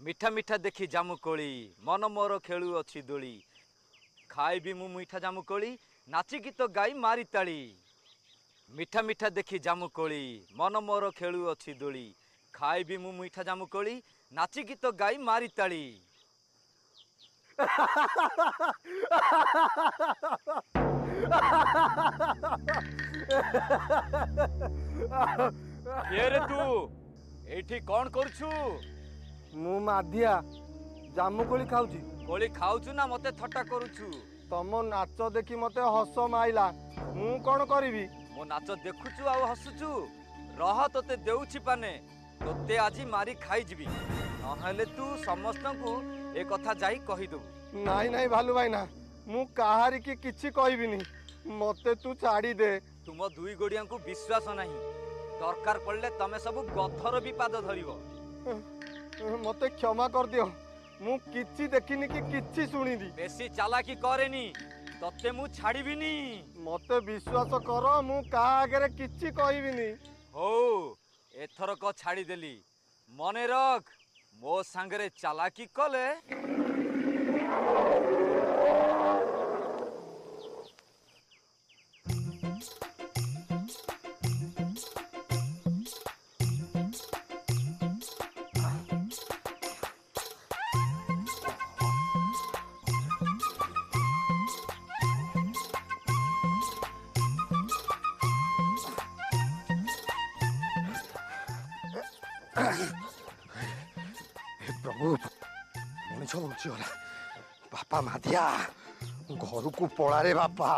मिठा मिठा देखी जामुकोली मन मोर खेलु अच्छी दोली खाइबी मु मीठा जामुकोली नाची गीत गाई मारी ताली मिठा मिठा देखी जामुकोली मन मोर खेलु अच्छी दोली खाइबी मु मीठा जामुकोली नाची गीत गाई मारी ताली किए रे तू एठी कौन करछु मु माधिया जामुकोली खाऊची। कोली खाऊछु ना मते थट्टा करूछु तम नाच देखी मते हस माइला मु कौन करिवी। मो नाच देखुछु आ हसुछु रह तोते देउछि पाने तोते आजी मारी खाई जिबी नहेले तू समस्त को ए कथा जाई कहि दबु। नाई नाई भालू भाईना मु काहारी की किछि कहबिनी मते तू छाड़ी दे। तुम दुई गोड़िया को विश्वास नहीं दरकार पड़ले तमे सब गथर भी पाद धरिबो। मते क्षमा कर दियो मु किछि देखिनी कि किछि सुनिनी। बेसी चालाकी करेनी तते मु छाड़ीबिनी। मते विश्वास कर मु का आगे किछि कहबिनी। हो एथरक छाड़ी देली मने रख मो सांगरे चालाकी कले प्रभु मनीष बंचीगला बापा माधिया घर को पड़ा रे बापा।